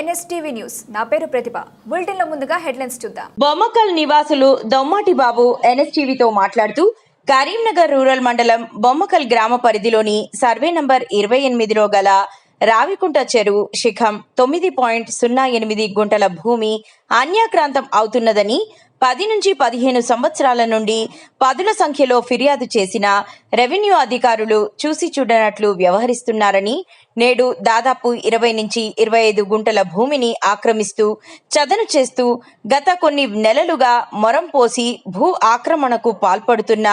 NSTV news. నా పేరు ప్రతిభ. బులెటిన్లో ముందుగా హెడ్లైన్స్ చూద్దాం. బొమ్మకల్ నివాసులు దొమ్మాటి బాబు NSTVతో మాట్లాడుతూ కరీంనగర్ రూరల్ మండలం బొమ్మకల్ గ్రామ పరిధిలోని సర్వే నంబర్ 28లో గల రావికుంట చెరువు శిఖం 9.08 గుంటల భూమి అన్యాక్రాంతం అవుతున్నదని 10 నుంచి 15 సంవత్సరాల నుండి పదుల సంఖ్యలో ఫిర్యాదు చేసిన రెవెన్యూ అధికారులు చూసి చూడనట్లు వ్యవహరిస్తున్నారని, నేడు దాదాపు 20 నుంచి 25 గుంటల భూమిని ఆక్రమిస్తూ చదను చేస్తూ గత కొన్ని నెలలుగా మొరం పోసి భూ ఆక్రమణకు పాల్పడుతున్న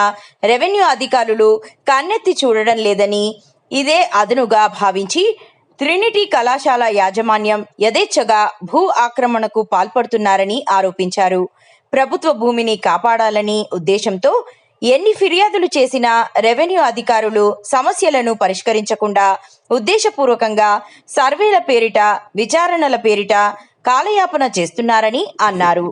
రెవెన్యూ అధికారులు కన్నెత్తి చూడడం లేదని, ఇదే అదనుగా భావించి ట్రినిటీ కళాశాల యాజమాన్యం యథేచ్ఛగా భూ ఆక్రమణకు పాల్పడుతున్నారని ఆరోపించారు. ప్రభుత్వ భూమిని కాపాడాలని ఉద్దేశంతో ఎన్ని ఫిర్యాదులు చేసినా రెవెన్యూ అధికారులు సమస్యలను పరిష్కరించకుండా ఉద్దేశపూర్వకంగా సర్వేల పేరిట, విచారణల పేరిట కాలయాపన చేస్తున్నారని అన్నారు.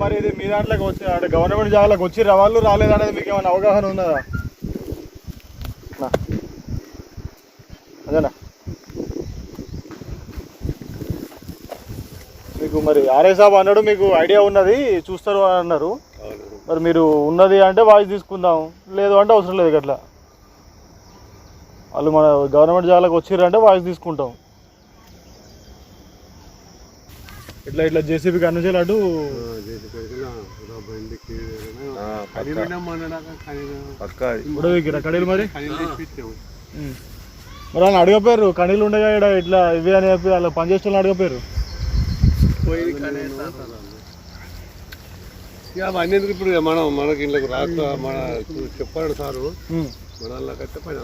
మరి ఇది మీ దాంట్లోకి వచ్చి అంటే గవర్నమెంట్ జాగాలకు వచ్చి వాళ్ళు రాలేదనేది మీకు ఏమైనా అవగాహన ఉన్నదా? అదేనా మీకు మరి ఆర్ఏ సాబ్ అన్నాడు, మీకు ఐడియా ఉన్నది చూస్తారు అని అన్నారు. మరి మీరు ఉన్నది అంటే వాయిస్ తీసుకుందాం, లేదు అంటే అవసరం లేదు. అట్లా వాళ్ళు మన గవర్నమెంట్ జాగాలకు వచ్చిర్రంటే వాయిస్ తీసుకుంటాం. ఇట్లా ఇట్లా జేసీబీ కన్ను అటు కడీలు మరి మరి వాళ్ళని అడగపోయారు, కనీళ్ళు ఉండగా ఇక్కడ ఇట్లా ఇవి అని చెప్పి వాళ్ళ పనిచేసే వాళ్ళని అడగపోయారు. అవన్నీ ఇప్పుడు మనకి ఇళ్ళకి రాక మన చెప్పాడు సారు మనకైతే పైన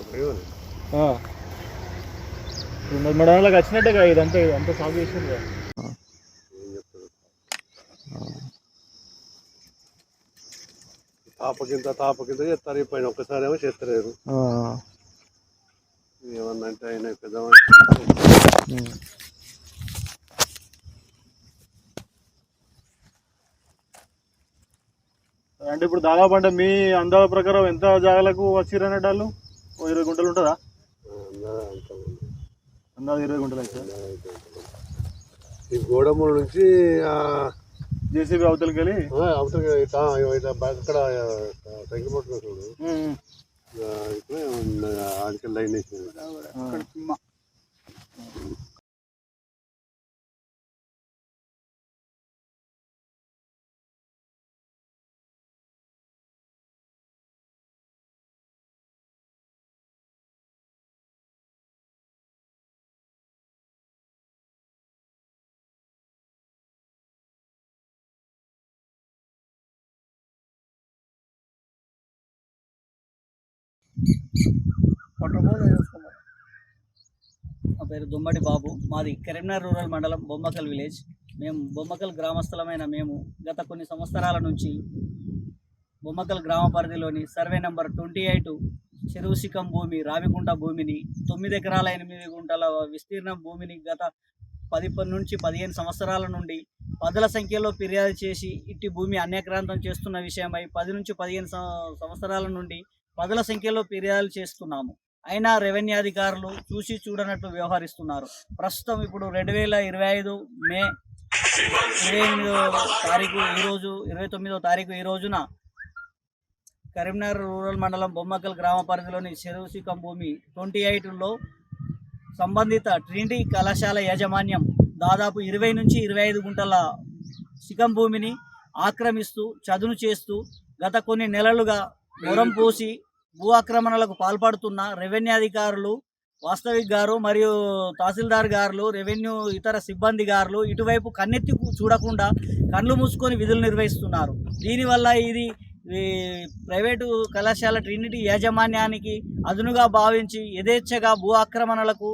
మన వాళ్ళకి వచ్చినట్టే కదా ఇదంతా అంతా సాగు చేసింది కదా. తాపకింత చేస్తారు, ఈ పైన ఒక్కసారి ఏమో చేస్తలేరు. ఏమన్నా అంటే ఆయన పెద్ద అంటే ఇప్పుడు దాదాపు అంటే మీ అందాల ప్రకారం ఎంత జాగాలకు వచ్చిరన్నట్టు వాళ్ళు 20 గుంటలు ఉంటుందా? అందాజ 20 గుంటలు అయితే ఈ గోడమూడు నుంచి జేసీబీ అవతలకి వెళ్ళి అక్కడ తగ్గిపోతున్నా చూడు, ఆడికి లైన్ వేసింది. నా పేరు దుమ్మటి బాబు. మాది కరీంనగర్ రూరల్ మండలం బొమ్మకల్ విలేజ్. మేము బొమ్మకల్ గ్రామస్తులమైన మేము గత కొన్ని సంవత్సరాల నుంచి బొమ్మకల్ గ్రామ పరిధిలోని సర్వే నెంబర్ 28 చెరువు శిఖం భూమి రావికుంట భూమిని 9 ఎకరాల 8 గుంటల విస్తీర్ణం భూమిని గత 10 నుంచి 15 సంవత్సరాల నుండి పదుల సంఖ్యలో ఫిర్యాదు చేసి ఇట్టి భూమి అన్యాక్రాంతం చేస్తున్న విషయమై 10 నుంచి 15 సంవత్సరాల నుండి పదుల సంఖ్యలో ఫిర్యాదులు చేస్తున్నాము. అయినా రెవెన్యూ అధికారులు చూసి చూడనట్లు వ్యవహరిస్తున్నారు. ప్రస్తుతం ఇప్పుడు 2025 మే 28వ తారీఖు ఈరోజు 29వ తారీఖు ఈ రోజున కరీంనగర్ రూరల్ మండలం బొమ్మకల్ గ్రామ పరిధిలోని చెరువు శిఖం భూమి 28లో సంబంధిత ట్రినిటీ కళాశాల యాజమాన్యం దాదాపు 20 నుంచి 25 గుంటల శిఖం భూమిని ఆక్రమిస్తూ చదును చేస్తూ గత కొన్ని నెలలుగా మొరం పోసి భూ ఆక్రమణలకు పాల్పడుతున్న రెవెన్యూ అధికారులు, వాస్తవిక్ గారు మరియు తహసీల్దార్ గారు, రెవెన్యూ ఇతర సిబ్బంది గారు ఇటువైపు కన్నెత్తి చూడకుండా కళ్ళు మూసుకొని విధులు నిర్వహిస్తున్నారు. దీనివల్ల ఇది ప్రైవేటు కళాశాల ట్రినిటీ యాజమాన్యానికి అదునుగా భావించి యథేచ్ఛగా భూ ఆక్రమణలకు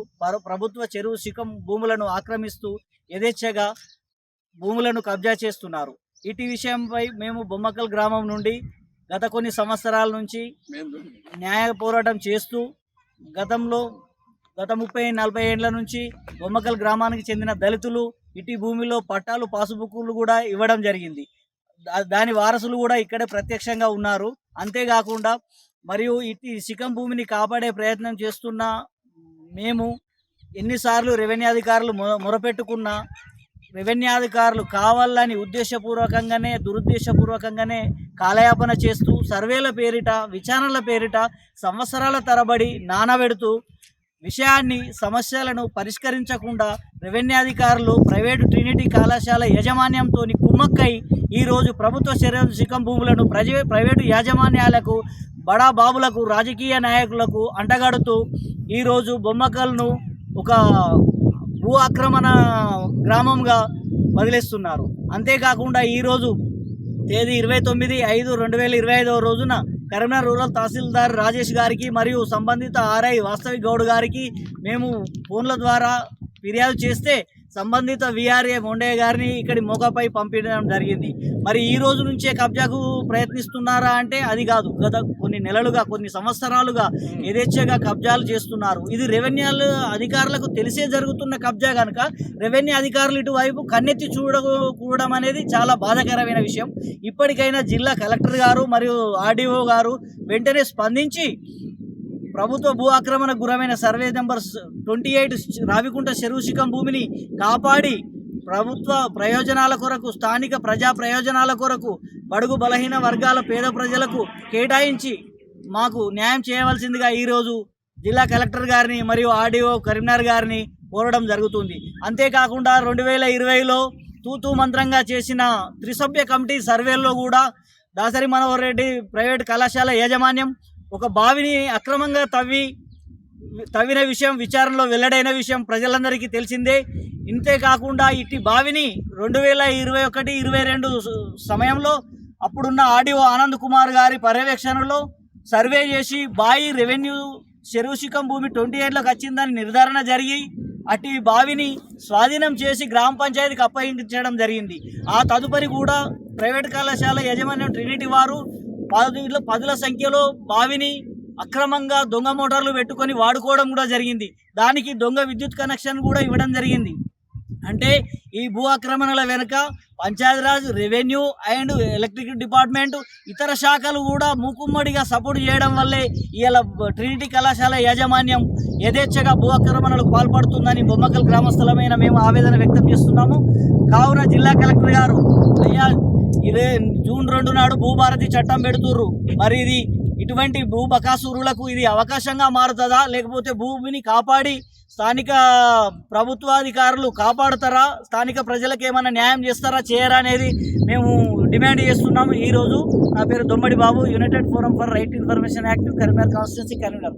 ప్రభుత్వ చెరువు శిఖం భూములను ఆక్రమిస్తూ యథేచ్ఛగా భూములను కబ్జా చేస్తున్నారు. ఇటు విషయంపై మేము బొమ్మకల్ గ్రామం నుండి గత కొన్ని సంవత్సరాల నుంచి న్యాయ పోరాటం చేస్తూ గత 30-40 ఏళ్ల నుంచి బొమ్మకల్ గ్రామానికి చెందిన దళితులు ఇటు భూమిలో పట్టాలు, పాసుబుక్కులు కూడా ఇవ్వడం జరిగింది. దాని వారసులు కూడా ఇక్కడే ప్రత్యక్షంగా ఉన్నారు. అంతేకాకుండా మరియు ఇటు శిఖం భూమిని కాపాడే ప్రయత్నం చేస్తున్న మేము ఎన్నిసార్లు రెవెన్యూ అధికారులు మొరపెట్టుకున్నా రెవెన్యూ అధికారులు కావాలని ఉద్దేశపూర్వకంగానే దురుద్దేశపూర్వకంగానే కాలయాపన చేస్తూ సర్వేల పేరిట విచారణల పేరిట సంవత్సరాల తరబడి నానబెడుతూ సమస్యలను పరిష్కరించకుండా రెవెన్యూ అధికారులు ప్రైవేటు ట్రినిటీ కళాశాల యాజమాన్యంతో కుమ్మక్కై ఈరోజు ప్రభుత్వ శిఖం భూములను ప్రైవేటు యాజమాన్యాలకు బడా బాబులకు రాజకీయ నాయకులకు అంటగడుతూ ఈరోజు బొమ్మకల్ను ఒక భూ ఆక్రమణ గ్రామంగా వదిలేస్తున్నారు. అంతేకాకుండా ఈరోజు తేదీ 29/5/2025 రోజున కరీంనగర్ రూరల్ తహసీల్దార్ రాజేష్ గారికి మరియు సంబంధిత ఆర్ఐ వాస్తవిక్ గౌడ్ గారికి మేము ఫోన్ల ద్వారా ఫిర్యాదు చేస్తే సంబంధిత విఆర్ఏ మొండే గారిని ఇక్కడి మోకాపై పంపించడం జరిగింది. మరి ఈ రోజు నుంచే కబ్జాకు ప్రయత్నిస్తున్నారా అంటే అది కాదు. గత కొన్ని నెలలుగా కొన్ని సంవత్సరాలుగా యథేచ్ఛగా కబ్జాలు చేస్తున్నారు. ఇది రెవెన్యూ అధికారులకు తెలిసే జరుగుతున్న కబ్జా కనుక రెవెన్యూ అధికారులు ఇటువైపు కన్నెత్తి చూడకూడడం అనేది చాలా బాధాకరమైన విషయం. ఇప్పటికైనా జిల్లా కలెక్టర్ గారు మరియు ఆర్డీఓ గారు వెంటనే స్పందించి ప్రభుత్వ భూ ఆక్రమణకు గురైన సర్వే నెంబర్ 28 రావికుంట చెరువు శిఖం భూమిని కాపాడి ప్రభుత్వ ప్రయోజనాల కొరకు స్థానిక ప్రజా ప్రయోజనాల కొరకు బడుగు బలహీన వర్గాల పేద ప్రజలకు కేటాయించి మాకు న్యాయం చేయవలసిందిగా ఈరోజు జిల్లా కలెక్టర్ గారిని మరియు ఆర్డీఓ కరీంనగర్ గారిని కోరడం జరుగుతుంది. అంతేకాకుండా 2020లో తూతూ మంత్రంగా చేసిన త్రిసభ్య కమిటీ సర్వేల్లో కూడా దాసరి మనోహర్ రెడ్డి ప్రైవేట్ కళాశాల యాజమాన్యం ఒక బావిని అక్రమంగా తవ్విన విషయం విచారణలో వెల్లడైన విషయం ప్రజలందరికీ తెలిసిందే. ఇంతేకాకుండా ఇట్టి బావిని 2021-22 సమయంలో అప్పుడున్న ఆర్డీఓ ఆనంద్ కుమార్ గారి పర్యవేక్షణలో సర్వే చేసి బావి రెవెన్యూ చెరువు శిఖం భూమి 28లోకి వచ్చిందని నిర్ధారణ జరిగి అట్టి బావిని స్వాధీనం చేసి గ్రామ పంచాయతీకి అప్పగించడం జరిగింది. ఆ తదుపరి కూడా ప్రైవేట్ కళాశాల యాజమాన్యం ట్రినిటీ వారు పదుల సంఖ్యలో బావిని అక్రమంగా దొంగ మోటార్లు పెట్టుకొని వాడుకోవడం కూడా జరిగింది. దానికి దొంగ విద్యుత్ కనెక్షన్ కూడా ఇవ్వడం జరిగింది. అంటే ఈ భూ ఆక్రమణల వెనుక Panchayati Raj, revenue and electric department ఇతర శాఖలు కూడా మూకుమ్మడిగా సపోర్ట్ చేయడం వల్లే ఇలా ట్రినిటీ కళాశాల యాజమాన్యం యథేచ్ఛగా భూ ఆక్రమణలకు పాల్పడుతుందని బొమ్మకల్ గ్రామస్తులమైన మేము ఆవేదన వ్యక్తం చేస్తున్నాము. కావున జిల్లా కలెక్టర్ గారు అయ్యా జూన్ 2 నాడు భూభారతి చట్టం పెడుతుర్రు. మరి ఇది ఇటువంటి భూ బకాసురులకు ఇది అవకాశంగా మారుతుందా, లేకపోతే భూమిని కాపాడి స్థానిక ప్రభుత్వాధికారులు కాపాడుతారా, స్థానిక ప్రజలకు ఏమైనా న్యాయం చేస్తారా చేయరా అనేది మేము డిమాండ్ చేస్తున్నాము. ఈరోజు నా పేరు Dommadi Babu, United Forum for Right Information Active, Karimnagar constituency, Karimnagar.